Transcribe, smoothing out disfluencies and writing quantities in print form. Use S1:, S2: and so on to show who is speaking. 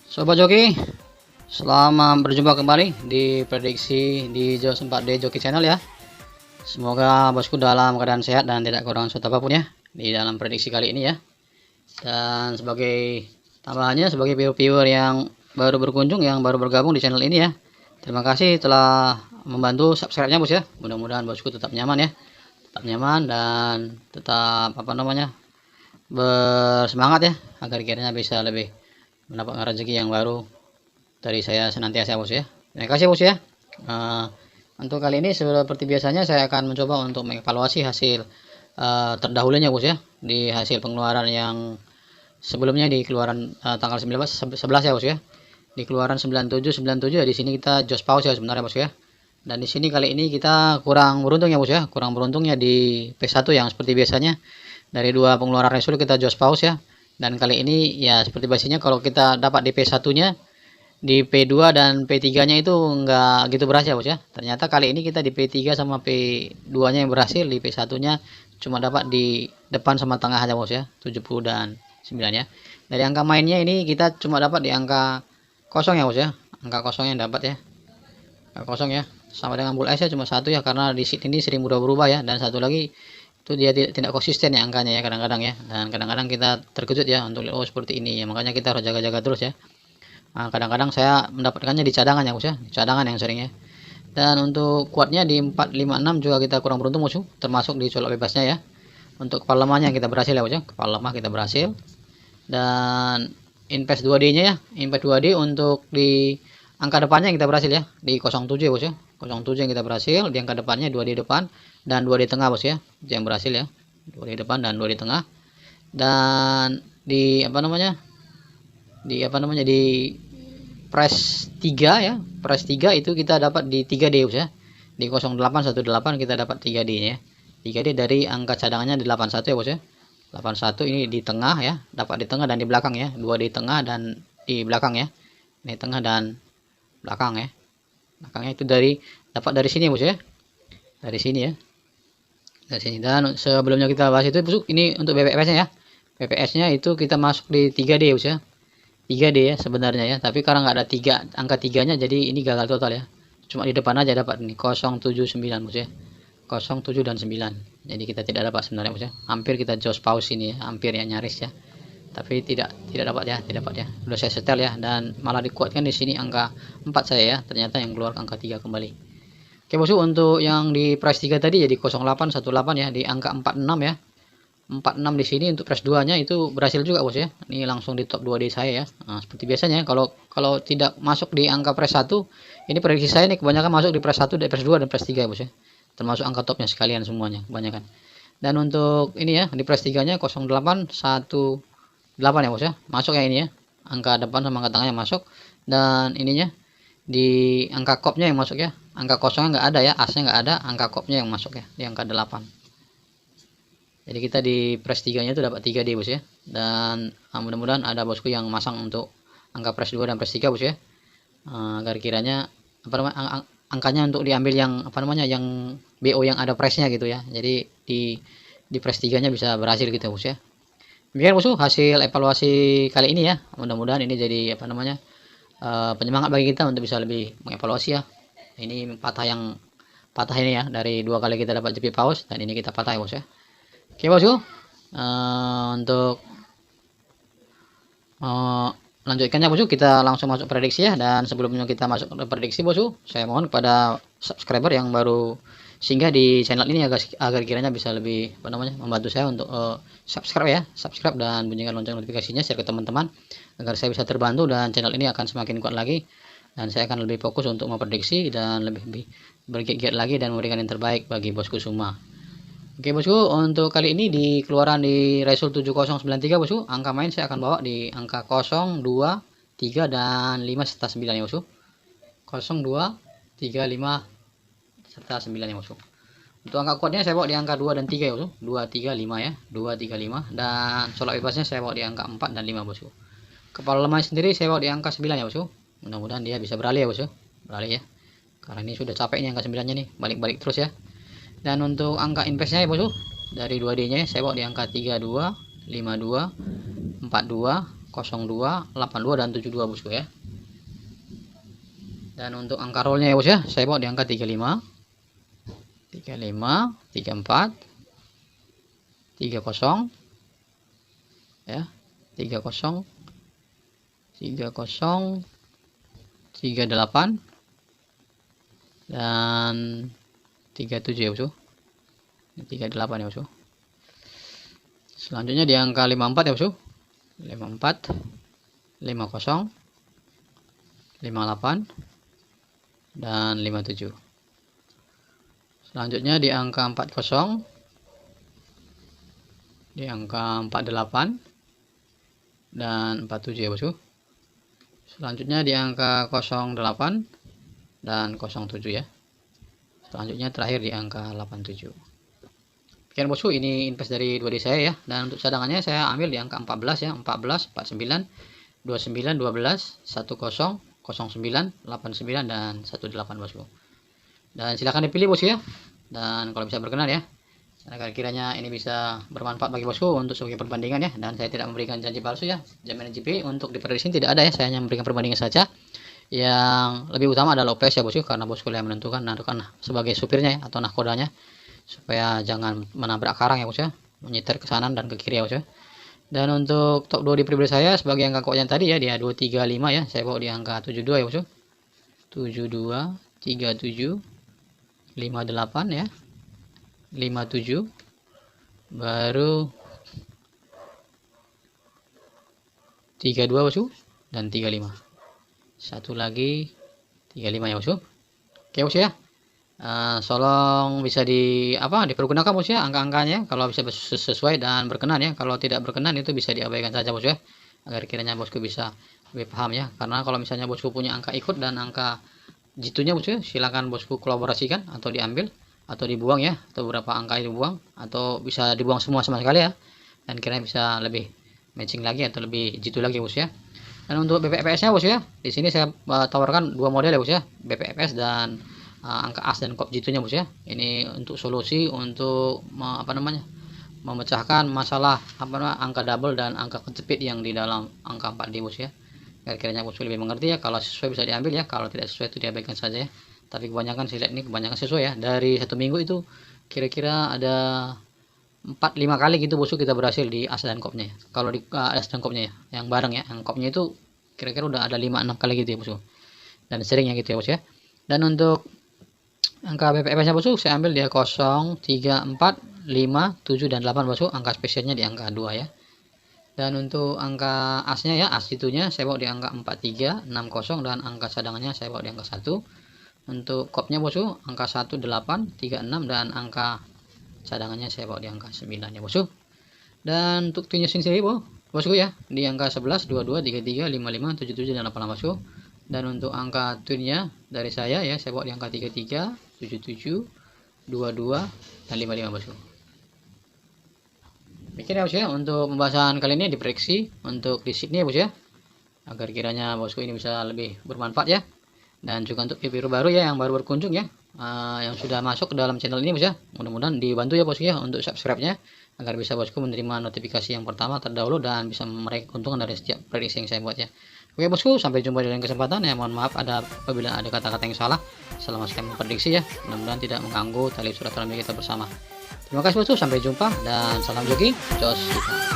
S1: Sobat Joki, selamat berjumpa kembali di prediksi di Jos 4D Joki Channel ya. Semoga bosku dalam keadaan sehat dan tidak kurang suatu apapun ya di dalam prediksi kali ini ya. Dan sebagai tambahannya, sebagai viewer-viewer yang baru berkunjung, yang baru bergabung di channel ini ya, terima kasih telah membantu subscribe-nya bos ya. Mudah-mudahan bosku tetap nyaman ya, tetap nyaman dan tetap bersemangat ya, agar kiranya bisa lebih mendapatkan rezeki yang baru dari saya senantiasa bos ya. Terima kasih bos ya. Untuk kali ini seperti biasanya saya akan mencoba untuk mengevaluasi hasil terdahulunya bos ya, di hasil pengeluaran yang sebelumnya di keluaran tanggal 11 ya bos ya. Di keluaran 97 ya, di sini kita just pause ya sebenarnya bos ya. Dan di sini kali ini kita kurang beruntung ya bos ya, kurang beruntungnya di P1 yang seperti biasanya dari dua pengeluaran result kita just pause ya. Dan kali ini ya seperti biasanya kalau kita dapat di P1 nya, di P2 dan P3 nya itu enggak gitu berhasil bos ya. Ternyata kali ini kita di P3 sama P2 nya yang berhasil, di P1 nya cuma dapat di depan sama tengah aja bos ya, 70 dan 9 ya. Dari angka mainnya ini kita cuma dapat di angka kosong ya bos ya, angka kosong yang dapat ya, angka kosong ya. Sama dengan bull S ya cuma satu ya, karena di sini sering berubah-ubah ya. Dan satu lagi itu dia tidak konsisten ya angkanya ya, kadang-kadang ya. Dan kadang-kadang kita terkejut ya untuk oh seperti ini ya, makanya kita harus jaga-jaga terus ya. Kadang-kadang saya mendapatkannya di cadangan ya bos ya, di cadangan yang sering ya. Dan untuk kuatnya di 456 juga kita kurang beruntung musuh, termasuk di colok bebasnya ya. Untuk kepala lemahnya kita berhasil ya bos ya, kepala lemah kita berhasil. Dan invest 2D nya ya, invest 2D untuk di angka depannya kita berhasil ya, di 07 ya bos ya, 07 yang kita berhasil, di angka depannya 2D depan dan 2D tengah bos ya, yang berhasil ya, 2D depan dan 2D tengah. Dan di di press 3 ya, press 3 itu kita dapat di 3D bos ya, di 0818 kita dapat 3D nya ya, 3D dari angka cadangannya di 81 ya bos ya, 81 ini di tengah ya, dapat di tengah dan di belakang ya, 2 di tengah dan di belakang ya, ini tengah dan belakang ya, belakangnya itu dapat dari sini bos ya, dari sini ya, dari sini. Dan sebelumnya kita bahas itu bos, ini untuk BPS nya ya, BPS nya itu kita masuk di 3D bos ya, 3D ya sebenarnya ya, tapi karena nggak ada angka 3 nya jadi ini gagal total ya, cuma di depan aja dapat ini 079 bos ya, 07 dan 9, jadi kita tidak dapat sebenarnya bos ya. Hampir kita just pause ini ya, hampir ya, nyaris ya, tapi tidak dapat ya, udah saya setel ya, dan malah dikuatkan di sini angka 4 saya ya, ternyata yang keluar angka 3 kembali. Oke bos, untuk yang di price 3 tadi jadi 0818 ya, di angka 46 ya, 46 di sini untuk press 2 nya itu berhasil juga bos ya, ini langsung di top 2D saya ya. Seperti biasanya kalau tidak masuk di angka press 1, ini prediksi saya ini kebanyakan masuk di press 1, di press 2 dan press 3 bos ya, termasuk angka topnya sekalian semuanya kebanyakan. Dan untuk ini ya, di press 3 nya 0818 ya bos ya, masuk ya ini ya, angka depan sama angka tengahnya masuk. Dan ininya di angka kopnya yang masuk ya, angka kosongnya nggak ada ya, asnya nggak ada, angka kopnya yang masuk ya, di angka 8. Jadi kita di press 3 nya itu dapat 3D bos ya. Dan mudah-mudahan ada bosku yang masang untuk angka press 2 dan press 3 bos ya, agar kiranya angkanya untuk diambil yang yang BO yang ada pressnya gitu ya, jadi di press 3 nya bisa berhasil gitu bos ya. Demikian bosku hasil evaluasi kali ini ya, mudah-mudahan ini jadi penyemangat bagi kita untuk bisa lebih mengevaluasi ya. Ini patah ini ya, dari 2 kali kita dapat JP pause dan ini kita patah ya bos ya. Oke bosku, untuk lanjutkannya bosku, kita langsung masuk prediksi ya. Dan sebelumnya kita masuk ke prediksi bosku, saya mohon kepada subscriber yang baru singgah di channel ini agar kiranya bisa lebih membantu saya untuk subscribe dan bunyikan lonceng notifikasinya, share ke teman-teman agar saya bisa terbantu dan channel ini akan semakin kuat lagi, dan saya akan lebih fokus untuk memprediksi dan lebih bergiat lagi dan memberikan yang terbaik bagi bosku semua. Oke bosku, untuk kali ini di keluaran di result 7093 bosku, angka main saya akan bawa di angka 0, 2, 3 dan 5 serta 9 ya bosku. 0, 2, 3, 5 serta 9 ya bosku. Untuk angka kuatnya saya bawa di angka 2 dan 3 ya bosku, 2, 3, 5 ya, 2, 3, 5. Dan colok bebasnya saya bawa di angka 4 dan 5 bosku. Kepala lemah sendiri saya bawa di angka 9 ya bosku. Mudah-mudahan dia bisa beralih ya bosku, beralih ya, karena ini sudah capek nih angka 9 nya nih, balik-balik terus ya. Dan untuk angka investnya ya bosku, dari 2D nya saya bawa di angka 32, 52, 42, 01, 02, 82 dan 72 bosku ya. Dan untuk angka rollnya ya bos ya, saya bawa di angka 35, 34, 30 ya, 30, 30, 38 dan 37 ya bosku. 38 ya bosku. Selanjutnya di angka 54 ya bosku. 54, 50, 58 dan 57. Selanjutnya di angka 40, di angka 48 dan 47 ya bosku. Selanjutnya di angka 08 dan 07 ya. Selanjutnya terakhir di angka 87. Oke bosku, ini invest dari 2D saya ya. Dan untuk cadangannya saya ambil di angka 14 ya, 14, 49, 29, 12, 10, 09, 89 dan 18 bosku. Dan silahkan dipilih bosku ya. Dan kalau bisa berkenan ya. Agar kiranya ini bisa bermanfaat bagi bosku untuk sebagai perbandingan ya. Dan saya tidak memberikan janji palsu ya. Jaminan GP untuk di sini tidak ada ya. Saya hanya memberikan perbandingan saja. Yang lebih utama adalah OPS ya bosku, karena bosku yang menentukan sebagai supirnya ya, atau nahkodanya, supaya jangan menabrak karang ya bos ya, menyetir ke kanan dan ke kiri ya bos ya. Dan untuk top 2 di pribadi saya sebagai angka kuat yang tadi ya, dia 235 ya, saya bawa di angka 72 ya bos ya. 72, 37, 58 ya, 57, baru 32 bosku, dan 35. Satu lagi 35 ya bosku. Oke bos ya. Tolong bisa dipergunakan bos ya angka-angkanya kalau bisa sesuai dan berkenan ya. Kalau tidak berkenan itu bisa diabaikan saja bos ya, agar kiranya bosku bisa lebih paham ya. Karena kalau misalnya bosku punya angka ikut dan angka jitunya bos ya, silakan bosku kolaborasikan atau diambil atau dibuang ya, atau beberapa angka itu dibuang atau bisa dibuang semua sama sekali ya, dan kiranya bisa lebih matching lagi atau lebih jitu lagi bos ya. Dan untuk BPFS nya bos ya, di sini saya tawarkan dua model ya bos ya, BPFS dan angka as dan kop jitunya bos ya. Ini untuk solusi untuk memecahkan masalah angka double dan angka kejepit yang di dalam angka 4D bos ya. Kira-kiranya bos lebih mengerti ya. Kalau sesuai bisa diambil ya, kalau tidak sesuai itu diabaikan saja ya. Tapi kebanyakan saya lihat ini kebanyakan sesuai ya. Dari satu minggu itu kira-kira ada 4-5 kali gitu bosku kita berhasil di as dan kopnya ya. Kalau di as dan kopnya ya, yang bareng ya, yang kopnya itu kira-kira udah ada 5-6 kali gitu ya bosku. Dan seringnya gitu ya bos ya. Dan untuk angka BPFS nya bosku saya ambil dia 0, 3, 4, 5, 7 dan 8 bosku. Angka spesialnya di angka 2 ya. Dan untuk angka asnya ya, as itunya saya bawa di angka 43, 60 dan angka cadangannya saya bawa di angka 1. Untuk kopnya bosku angka 18, 36 dan angka cadangannya saya bawa di angka 9 ya bosku. Dan untuk twinnya sendiri bosku ya, di angka 11, 22, 33, 55, 77 dan 88 bosku. Dan untuk angka twinnya dari saya ya, saya bawa di angka 33, 77, 22 dan 55 bosku. Demikian ya bos ya untuk pembahasan kali ini, diprediksi untuk di Sydney bos ya, agar kiranya bosku ini bisa lebih bermanfaat ya. Dan juga untuk video baru ya, yang baru berkunjung ya, yang sudah masuk ke dalam channel ini bos ya, mudah-mudahan dibantu ya bos ya untuk subscribe-nya, agar bisa bosku menerima notifikasi yang pertama terdahulu dan bisa meraih keuntungan dari setiap prediksi yang saya buat ya. Oke bosku, sampai jumpa di lain kesempatan ya. Mohon maaf apabila ada kata-kata yang salah selama saya memprediksi ya, mudah-mudahan tidak mengganggu tali silaturahmi kita bersama. Terima kasih bosku, sampai jumpa dan salam joki, jos kita.